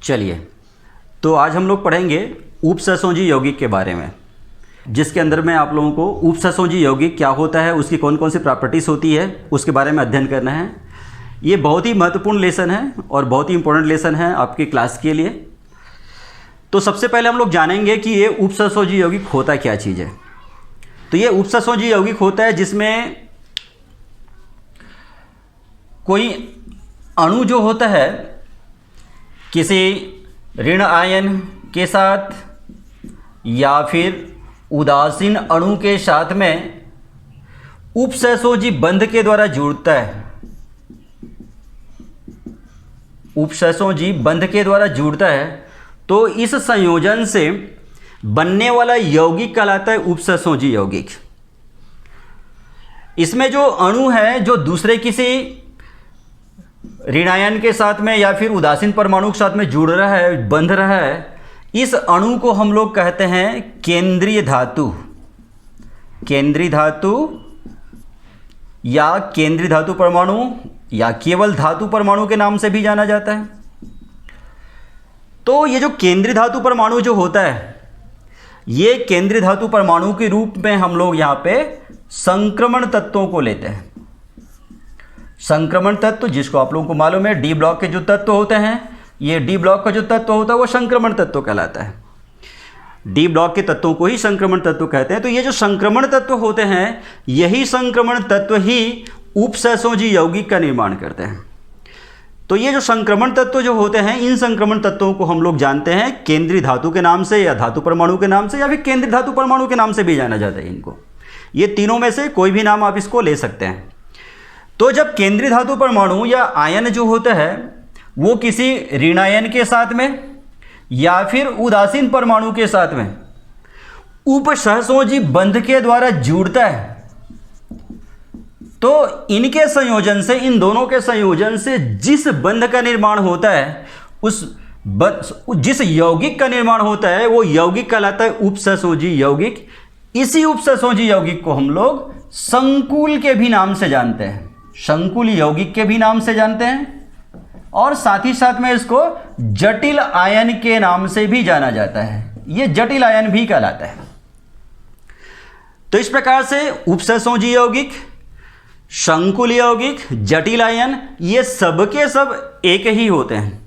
चलिए, तो आज हम लोग पढ़ेंगे उपसंयोजी यौगिक के बारे में, जिसके अंदर में आप लोगों को उपसंयोजी यौगिक क्या होता है, उसकी कौन कौन सी प्रॉपर्टीज़ होती है, उसके बारे में अध्ययन करना है। ये बहुत ही महत्वपूर्ण लेसन है और बहुत ही इंपॉर्टेंट लेसन है आपकी क्लास के लिए। तो सबसे पहले हम लोग जानेंगे कि ये उपसंयोजी यौगिक होता क्या चीज़ है। तो ये उपसंयोजी यौगिक होता है जिसमें कोई अणु जो होता है किसी ऋण आयन के साथ या फिर उदासीन अणु के साथ में उपसंयोजी बंध के द्वारा जुड़ता है, उपसंयोजी बंध के द्वारा जुड़ता है, तो इस संयोजन से बनने वाला यौगिक कहलाता है उपसंयोजी यौगिक। इसमें जो अणु है जो दूसरे किसी ऋणायन के साथ में या फिर उदासीन परमाणु के साथ में जुड़ रहा है, बंध रहा है, इस अणु को हम लोग कहते हैं केंद्रीय धातु। केंद्रीय धातु या केंद्रीय धातु परमाणु या केवल धातु परमाणु के नाम से भी जाना जाता है। तो ये जो केंद्रीय धातु परमाणु जो होता है, ये केंद्रीय धातु परमाणु के रूप में हम लोग यहाँ पे संक्रमण तत्वों को लेते हैं। संक्रमण तत्व, जिसको आप लोगों को मालूम है डी ब्लॉक के जो तत्व होते हैं, ये डी ब्लॉक का जो तत्व होता है वो संक्रमण तत्व कहलाता है। डी ब्लॉक के तत्वों को ही संक्रमण तत्व कहते हैं। तो ये जो संक्रमण तत्व होते हैं, यही संक्रमण तत्व ही उपसंयोजी यौगिक का निर्माण करते हैं। तो ये जो संक्रमण तत्व जो होते हैं, इन संक्रमण तत्वों को हम लोग जानते हैं केंद्रीय धातु के नाम से या धातु परमाणु के नाम से या फिर केंद्रीय धातु परमाणु के नाम से भी जाना जाता है इनको। ये तीनों में से कोई भी नाम आप इसको ले सकते हैं। तो जब केंद्रीय धातु परमाणु या आयन जो होता है वो किसी ऋणायन के साथ में या फिर उदासीन परमाणु के साथ में उपसंयोजी बंध के द्वारा जुड़ता है, तो इनके संयोजन से, इन दोनों के संयोजन से जिस बंध का निर्माण होता है, जिस यौगिक का निर्माण होता है, वो यौगिक कहलाता है उपसंयोजी यौगिक। इसी उपसंयोजी यौगिक को हम लोग संकुल के भी नाम से जानते हैं, संकुल यौगिक के भी नाम से जानते हैं, और साथ ही साथ में इसको जटिल आयन के नाम से भी जाना जाता है। ये जटिल आयन भी कहलाता है। तो इस प्रकार से उपसंयोजी यौगिक, संकुल यौगिक, जटिल आयन, ये सबके सब एक ही होते हैं।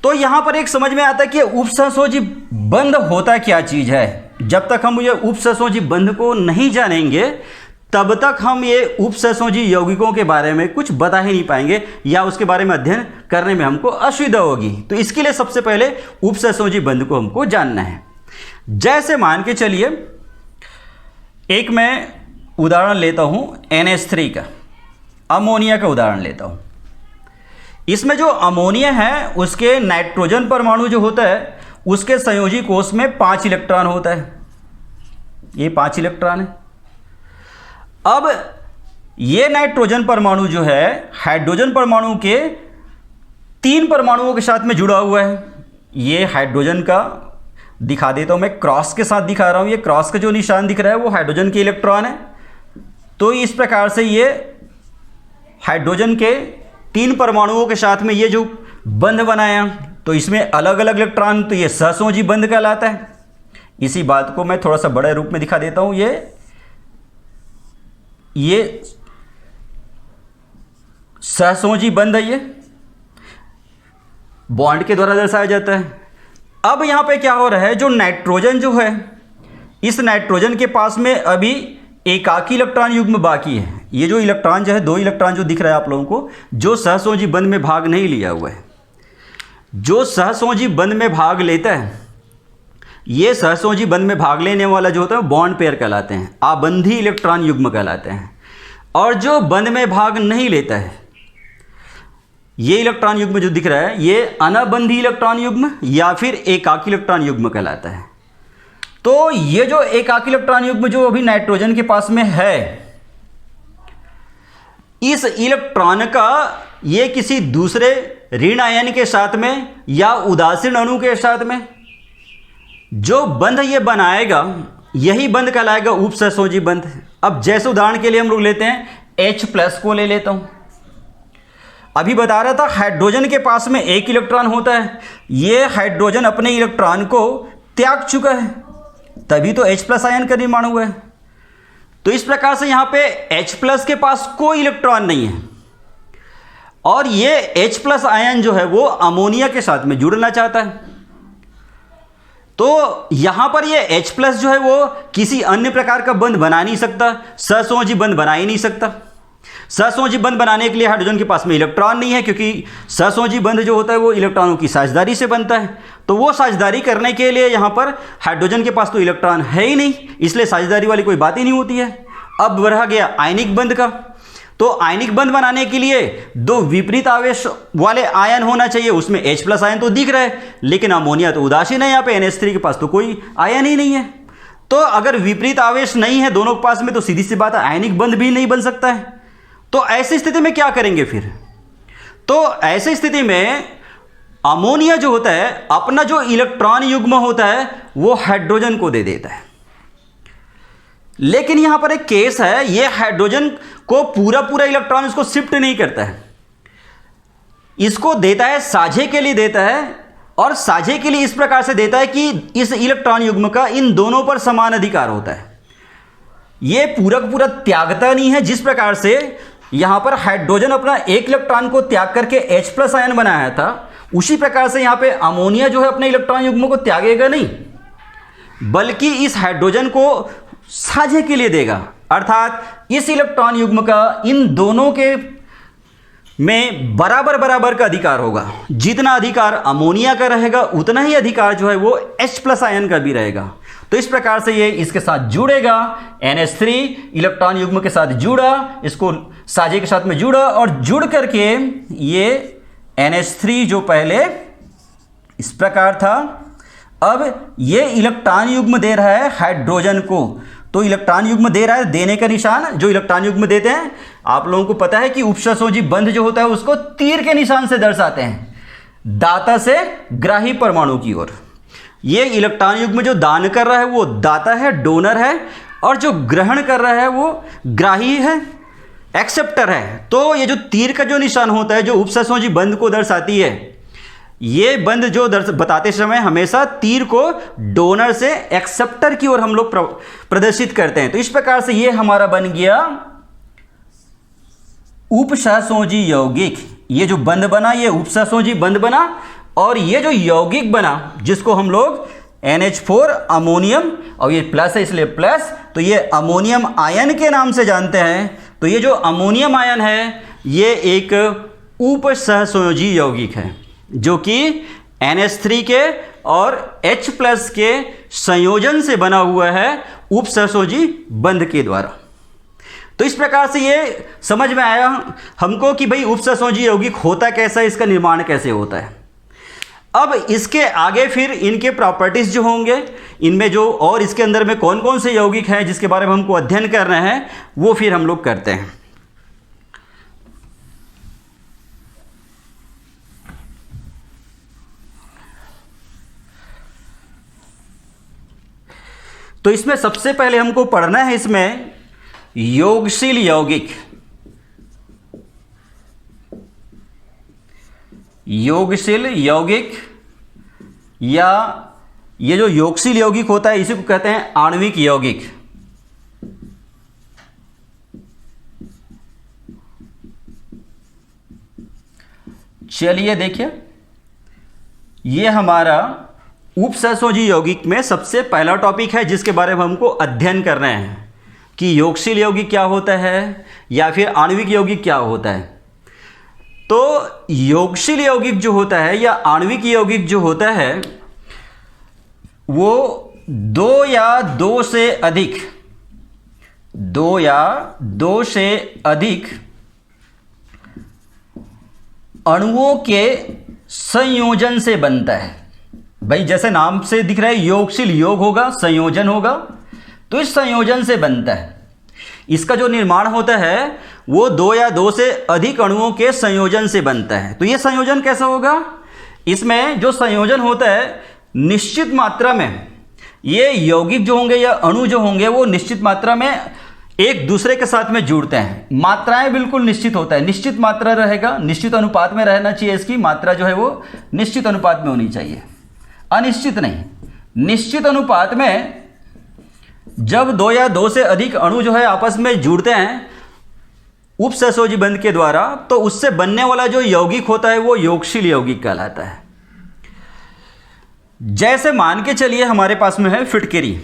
तो यहां पर एक समझ में आता है कि उपसंयोजी बंध होता क्या चीज है। जब तक हम ये उपसंयोजी बंध को नहीं जानेंगे, तब तक हम ये उपसंयोजी यौगिकों के बारे में कुछ बता ही नहीं पाएंगे या उसके बारे में अध्ययन करने में हमको असुविधा होगी। तो इसके लिए सबसे पहले उपसंयोजी बंध को हमको जानना है। जैसे मान के चलिए, एक मैं उदाहरण लेता हूं NH3 का, अमोनिया का उदाहरण लेता हूं। इसमें जो अमोनिया है उसके नाइट्रोजन परमाणु जो होता है, उसके संयोजी कोष में 5 इलेक्ट्रॉन होता है। ये 5 इलेक्ट्रॉन है। अब ये नाइट्रोजन परमाणु जो है हाइड्रोजन परमाणु के 3 परमाणुओं के साथ में जुड़ा हुआ है। ये हाइड्रोजन का दिखा देता हूं मैं, क्रॉस के साथ दिखा रहा हूं। ये क्रॉस का जो निशान दिख रहा है वो हाइड्रोजन के इलेक्ट्रॉन है। तो इस प्रकार से ये हाइड्रोजन के 3 परमाणुओं के साथ में ये जो बंध बनाया, तो इसमें अलग अलग इलेक्ट्रॉन, तो ये सहसंयोजी बंध कहलाता है। इसी बात को मैं थोड़ा सा बड़े रूप में दिखा देता हूं। ये सहसंयोजी बंध है, ये बॉन्ड के द्वारा दर्शाया जाता है। अब यहां पे क्या हो रहा है, जो नाइट्रोजन जो है, इस नाइट्रोजन के पास में अभी एकाकी इलेक्ट्रॉन युग्म बाकी है। ये जो इलेक्ट्रॉन जो है, 2 इलेक्ट्रॉन जो दिख रहा है आप लोगों को, जो सहसंयोजी बंध में भाग नहीं लिया हुआ है। जो सहसंयोजी बंध में भाग लेता है, ये सहसंयोजी बंध में भाग लेने वाला जो होता है बॉन्ड पेयर कहलाते हैं, आबंधी इलेक्ट्रॉन युग्म कहलाते हैं। और जो बंध में भाग नहीं लेता है, ये इलेक्ट्रॉन युग्म जो दिख रहा है, ये अनाबंधी इलेक्ट्रॉन युग्म या फिर एकाकी इलेक्ट्रॉन युग्म कहलाता है। तो ये जो एकाकी इलेक्ट्रॉन युग्म जो अभी नाइट्रोजन के पास में है, इस इलेक्ट्रॉन का ये किसी दूसरे ऋण आयन के साथ में या उदासीन अणु के साथ में जो बंध ये बनाएगा, यही बंध कहलाएगा उपसंयोजी बंध। अब जैसे उदाहरण के लिए हम लोग लेते हैं H+ को ले लेता हूं। अभी बता रहा था हाइड्रोजन के पास में एक इलेक्ट्रॉन होता है, ये हाइड्रोजन अपने इलेक्ट्रॉन को त्याग चुका है, तभी तो H+ आयन का निर्माण हुआ है। तो इस प्रकार से यहाँ पे H+ के पास कोई इलेक्ट्रॉन नहीं है और ये H+ आयन जो है वो अमोनिया के साथ में जुड़ना चाहता है। तो यहां पर ये H+ जो है वो किसी अन्य प्रकार का बंध बना नहीं सकता, सहसंयोजी बंध बना ही नहीं सकता। सहसंयोजी बंध बनाने के लिए हाइड्रोजन के पास में इलेक्ट्रॉन नहीं है, क्योंकि सहसंयोजी बंध जो होता है वो इलेक्ट्रॉनों की साझेदारी से बनता है। तो वो साझेदारी करने के लिए यहाँ पर हाइड्रोजन के पास तो इलेक्ट्रॉन है ही नहीं, इसलिए साझेदारी वाली कोई बात ही नहीं होती है। अब रह गया आयनिक बंध का। तो आयनिक बंध बनाने के लिए दो विपरीत आवेश वाले आयन होना चाहिए, उसमें H+ आयन तो दिख रहा है, लेकिन अमोनिया तो उदासीन है, यहाँ पे NH3 के पास तो कोई आयन ही नहीं है। तो अगर विपरीत आवेश नहीं है दोनों के पास में, तो सीधी सी बात है आयनिक बंध भी नहीं बन सकता है। तो ऐसी स्थिति में क्या करेंगे फिर? तो ऐसी स्थिति में अमोनिया जो होता है अपना जो इलेक्ट्रॉन युग्म होता है वो हाइड्रोजन को दे देता है। लेकिन यहां पर एक केस है, ये हाइड्रोजन को पूरा पूरा इलेक्ट्रॉन इसको शिफ्ट नहीं करता है, इसको देता है साझे के लिए देता है, और साझे के लिए इस प्रकार से देता है कि इस इलेक्ट्रॉन युग्म का इन दोनों पर समान अधिकार होता है। ये पूरा पूरा त्यागता नहीं है, जिस प्रकार से यहां पर हाइड्रोजन अपना एक इलेक्ट्रॉन को त्याग करके H+ आयन बनाया था, उसी प्रकार से यहां पे अमोनिया जो है अपने इलेक्ट्रॉन युग्म को त्यागेगा नहीं, बल्कि इस हाइड्रोजन को साझे के लिए देगा। अर्थात इस इलेक्ट्रॉन युग्म का इन दोनों के में बराबर बराबर का अधिकार होगा। जितना अधिकार अमोनिया का रहेगा उतना ही अधिकार जो है वो H+ आयन का भी रहेगा। तो इस प्रकार से ये इसके साथ जुड़ेगा, NH3 इलेक्ट्रॉन युग्म के साथ जुड़ा, इसको साझे के साथ में जुड़ा, और जुड़ करके ये NH3 जो पहले इस प्रकार था, अब ये इलेक्ट्रॉन युग्म दे रहा है हाइड्रोजन को। तो इलेक्ट्रॉन युग्म दे रहा है, देने का निशान जो इलेक्ट्रॉन युग्म देते हैं, आप लोगों को पता है कि उपसहसंयोजी बंध जो होता है उसको तीर के निशान से दर्शाते हैं, दाता से ग्राही परमाणु की ओर। ये इलेक्ट्रॉन युग्म जो दान कर रहा है वो दाता है, डोनर है, और जो ग्रहण कर रहा है वो ग्राही है, एक्सेप्टर है। तो ये जो तीर का जो निशान होता है जो उपसहसंयोजी बंध को दर्शाती है, ये बंध जो बताते समय हमेशा तीर को डोनर से एक्सेप्टर की ओर हम लोग प्रदर्शित करते हैं। तो इस प्रकार से ये हमारा बन गया उपसहसंयोजी यौगिक। ये जो बंध बना ये उपसहसंयोजी बंध बना, और ये जो यौगिक बना जिसको हम लोग NH4 अमोनियम, और ये प्लस है इसलिए प्लस, तो ये अमोनियम आयन के नाम से जानते हैं। तो ये जो अमोनियम आयन है ये एक उपसहसंयोजी यौगिक है जो कि NH3 के और H+ के संयोजन से बना हुआ है उपसहसंयोजी बंध के द्वारा। तो इस प्रकार से ये समझ में आया हमको कि भाई उपसहसंयोजी यौगिक होता कैसा है, इसका निर्माण कैसे होता है। अब इसके आगे फिर इनके प्रॉपर्टीज जो होंगे, इनमें जो और इसके अंदर में कौन कौन से यौगिक हैं जिसके बारे में हमको अध्ययन करना है, वो फिर हम लोग करते हैं। तो इसमें सबसे पहले हमको पढ़ना है इसमें योगशील यौगिक। योगशील यौगिक, या ये जो योगशील यौगिक होता है इसी को कहते हैं आणविक यौगिक। चलिए देखिए, ये हमारा उपसहसंयोजी यौगिक में सबसे पहला टॉपिक है जिसके बारे में हमको अध्ययन करना है कि योगशील यौगिक क्या होता है या फिर आणविक यौगिक क्या होता है। तो योगशील यौगिक जो होता है या आणविक यौगिक जो होता है वो दो या दो से अधिक अणुओं के संयोजन से बनता है। भाई जैसे नाम से दिख रहा है योगशील, योग होगा, संयोजन होगा, तो इस संयोजन से बनता है। इसका जो निर्माण होता है वो दो या दो से अधिक अणुओं के संयोजन से बनता है। तो ये संयोजन कैसा होगा? इसमें जो संयोजन होता है निश्चित मात्रा में, ये यौगिक जो होंगे या अणु जो होंगे वो निश्चित मात्रा में एक दूसरे के साथ में जुड़ते हैं। मात्राएं बिल्कुल निश्चित होता है, निश्चित मात्रा रहेगा, निश्चित अनुपात में रहना चाहिए, इसकी मात्रा जो है वो निश्चित अनुपात में होनी चाहिए, अनिश्चित नहीं। निश्चित अनुपात में जब दो या दो से अधिक अणु जो है आपस में जुड़ते हैं उपसहसंयोजी बंध के द्वारा, तो उससे बनने वाला जो यौगिक होता है वो योगशील यौगिक कहलाता है। जैसे मान के चलिए हमारे पास में है फिटकरी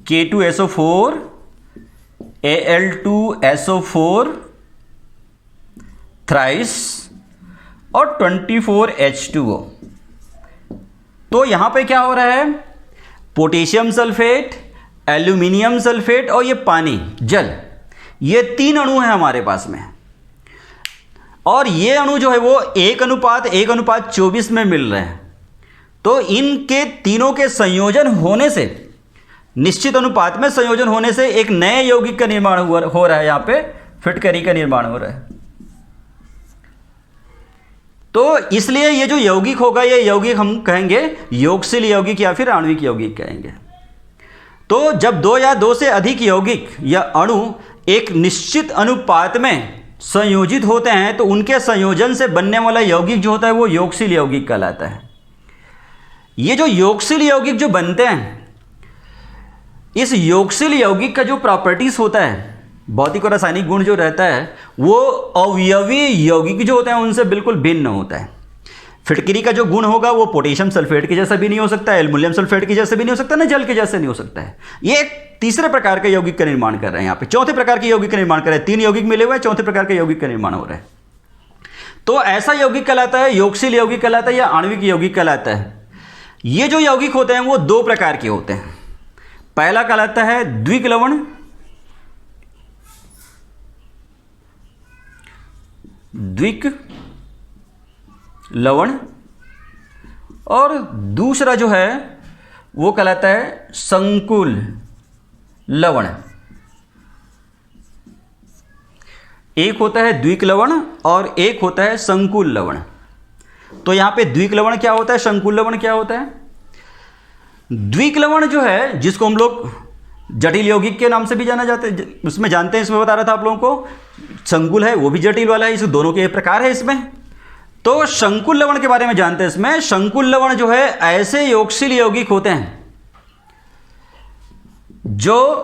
K2SO4 Al2SO4 थ्राइस और 24H2O। तो यहां पे क्या हो रहा है, पोटेशियम सल्फेट, एल्यूमिनियम सल्फेट और ये पानी जल, ये 3 अणु हैं हमारे पास में। और ये अणु जो है वो 1:1:24 में मिल रहे हैं। तो इनके तीनों के संयोजन होने से, निश्चित अनुपात में संयोजन होने से एक नए यौगिक का निर्माण हो रहा है। यहां पे फिटकरी का निर्माण हो रहा है। तो इसलिए ये जो यौगिक होगा, ये यौगिक हम कहेंगे योगशील यौगिक या फिर आणविक यौगिक कहेंगे। तो जब दो या दो से अधिक यौगिक या अणु एक निश्चित अनुपात में संयोजित होते हैं तो उनके संयोजन से बनने वाला यौगिक जो होता है वो योगशील यौगिक कहलाता है। ये जो योगशील यौगिक जो बनते हैं, इस योगशील यौगिक का जो प्रॉपर्टीज होता है, भौतिक और रासायनिक गुण जो रहता है, वो अवयवी यौगिक जो होते हैं उनसे बिल्कुल भिन्न होता है। फिटकरी का जो गुण होगा वो पोटेशियम सल्फेट के जैसा भी नहीं हो सकता, एल्युमिनियम सल्फेट के जैसे भी नहीं हो सकता, ना जल के जैसे नहीं हो सकता है। ये एक तीसरे प्रकार के यौगिक का निर्माण कर रहे हैं, यहाँ पे चौथे प्रकार के यौगिक का निर्माण कर रहे हैं। 3 यौगिक मिले हुए हैं, चौथे प्रकार के यौगिक का निर्माण हो रहा है। तो ऐसा यौगिक कहलाता है योगशील यौगिक कहलाता है या आणविक यौगिक कहलाता है। ये जो यौगिक होते हैं वो 2 प्रकार के होते हैं। पहला कहलाता है द्विक लवण, द्विक लवण, और दूसरा जो है वो कहलाता है संकुल लवण। एक होता है द्विक लवण और एक होता है संकुल लवण। तो यहां पे द्विक लवण क्या होता है, संकुल लवण क्या होता है। द्विक लवण जो है, जिसको हम लोग जटिल यौगिक के नाम से भी जाना जाते हैं, उसमें जानते हैं, इसमें बता रहा था आप लोगों को। संकुल है वो भी जटिल वाला है, इस दोनों के प्रकार है इसमें। तो संकुल लवण के बारे में जानते हैं। इसमें संकुल लवण जो है ऐसे योगशील यौगिक होते हैं जो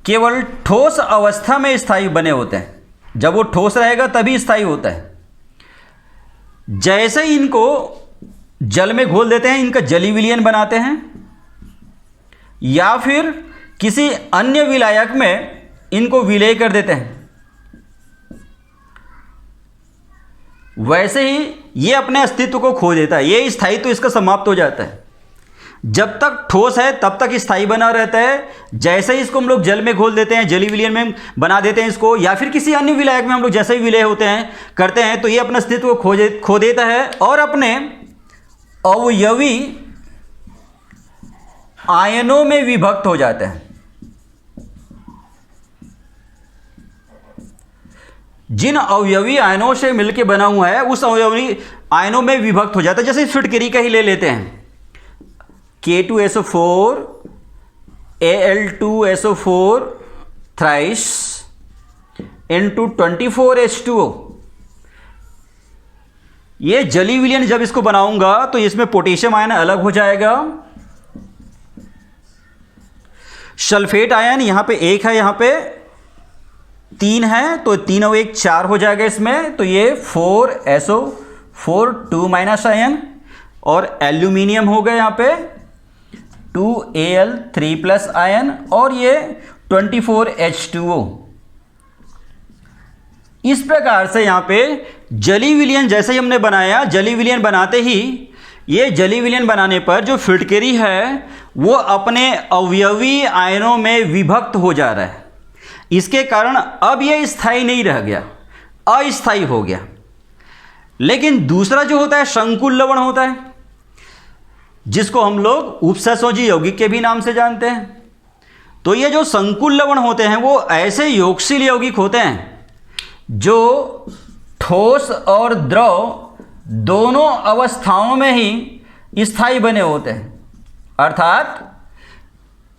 केवल ठोस अवस्था में स्थायी बने होते हैं। जब वो ठोस रहेगा तभी स्थायी होता है। जैसे ही इनको जल में घोल देते हैं, इनका जलीय विलयन बनाते हैं या फिर किसी अन्य विलायक में इनको विलय कर देते हैं, वैसे ही ये अपने अस्तित्व को खो देता है। ये स्थायित्व इसका समाप्त हो जाता है। जब तक ठोस है तब तक स्थायी बना रहता है। जैसे ही इसको हम लोग जल में घोल देते हैं, जलीय विलयन में बना देते हैं इसको, या फिर किसी अन्य विलायक में हम लोग जैसे ही विलय होते हैं करते हैं, तो ये अपने अस्तित्व को खो देता है और अपने अवयवी आयनों में विभक्त हो जाते हैं। जिन अवयवी आयनों से मिलकर बना हुआ है उस अवयवी आयनों में विभक्त हो जाता है। जैसे फिटकरी का ही ले लेते हैं, K2SO4 Al2SO4 thrice into 24H2O। ये जलीय विलयन जब इसको बनाऊंगा तो इसमें पोटेशियम आयन अलग हो जाएगा, सल्फेट आयन यहां पे 1 है, यहां पे 3 है, तो 3 और 1 4 हो जाएगा इसमें। तो ये 4SO4 2- आयन, और एल्यूमिनियम हो गया यहाँ पे 2Al3+ आयन, और ये 24H2O। इस प्रकार से यहाँ पे जलीय विलयन जैसे ही हमने बनाया, जलीय विलयन बनाते ही ये जलीय विलयन बनाने पर जो फिटकरी है वो अपने अवयवी आयनों में विभक्त हो जा रहा है। इसके कारण अब ये स्थायी नहीं रह गया, अस्थायी हो गया। लेकिन दूसरा जो होता है संकुल लवण होता है, जिसको हम लोग उपसहसंयोजी यौगिक के भी नाम से जानते हैं। तो ये जो संकुल लवण होते हैं वो ऐसे योगशील यौगिक होते हैं जो ठोस और द्रव दोनों अवस्थाओं में ही स्थायी बने होते हैं। अर्थात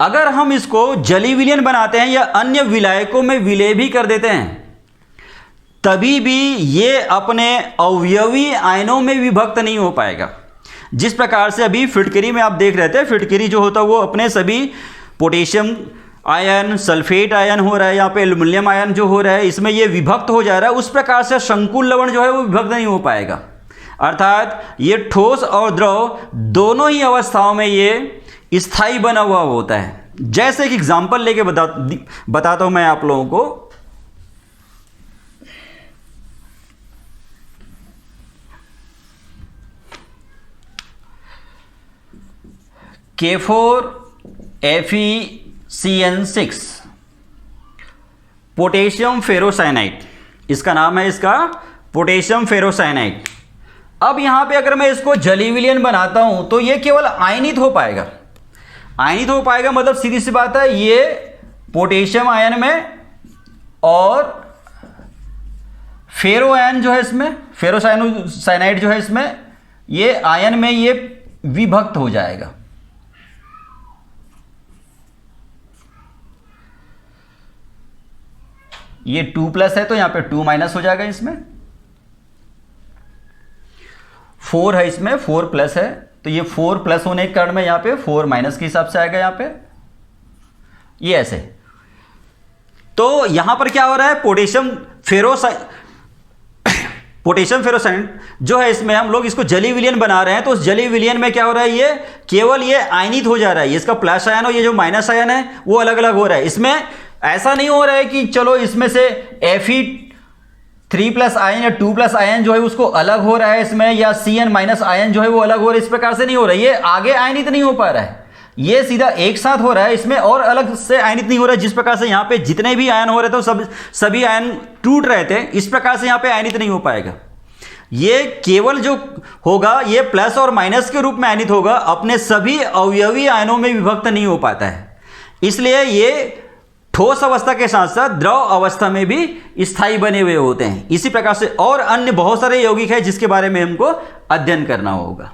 अगर हम इसको जलीय विलयन बनाते हैं या अन्य विलायकों में विलय भी कर देते हैं, तभी भी ये अपने अवयवी आयनों में विभक्त नहीं हो पाएगा। जिस प्रकार से अभी फिटकरी में आप देख रहे थे, फिटकरी जो होता है वो अपने सभी पोटेशियम आयन, सल्फेट आयन हो रहा है, यहाँ पे एल्युमिनियम आयन जो हो रहा है, इसमें ये विभक्त हो जा रहा है। उस प्रकार से शंकुल लवण जो है वो विभक्त नहीं हो पाएगा। अर्थात ये ठोस और द्रव दोनों ही अवस्थाओं में ये स्थायी बना हुआ होता है। जैसे एक एग्जाम्पल लेके बताता हूं मैं आप लोगों को। K4FeCN6 पोटेशियम फेरोसाइनाइड, इसका नाम है इसका पोटेशियम फेरोसाइनाइड। अब यहां पे अगर मैं इसको जलीय विलयन बनाता हूं तो ये केवल आयनित हो पाएगा। आयनित हो पाएगा मतलब सीधी सी बात है, ये पोटेशियम आयन में और फेरो आयन जो है इसमें, फेरोसाइनाइड जो है इसमें, ये आयन में ये विभक्त हो जाएगा। ये 2+ है तो यहां पे 2- हो जाएगा। इसमें 4 है, इसमें 4+ है तो ये 4+ होने के कारण में यहां पे 4- के हिसाब से आएगा यहां पे, ये ऐसे। तो यहां पर क्या हो रहा है, पोटेशियम फेरोसाइनाइड जो है इसमें हम लोग इसको जलीय विलयन बना रहे हैं। तो उस जलीय विलयन में क्या हो रहा है, ये केवल ये आयनित हो जा रहा है। इसका प्लस आयन और ये जो माइनस आयन है वो अलग अलग हो रहा है। इसमें ऐसा नहीं हो रहा है कि चलो इसमें से Fe3+ आयन या 2+ आयन जो है उसको अलग हो रहा है इसमें, या Cn- आयन जो है वो अलग हो रहा है। इस प्रकार से नहीं हो रहा है, ये आगे आयनित नहीं हो पा रहा है, ये सीधा एक साथ हो रहा है इसमें, और अलग से आयनित नहीं हो रहा है। जिस प्रकार से यहाँ पे जितने भी आयन हो रहे थे सभी आयन टूट रहे थे, इस प्रकार से यहाँ पे आयनित नहीं हो पाएगा। ये केवल जो होगा ये प्लस और माइनस के रूप में आयनित होगा, अपने सभी अवयवी आयनों में विभक्त नहीं हो पाता है। इसलिए ये ठोस अवस्था के साथ साथ द्रव अवस्था में भी स्थायी बने हुए होते हैं। इसी प्रकार से और अन्य बहुत सारे यौगिक हैं जिसके बारे में हमको अध्ययन करना होगा।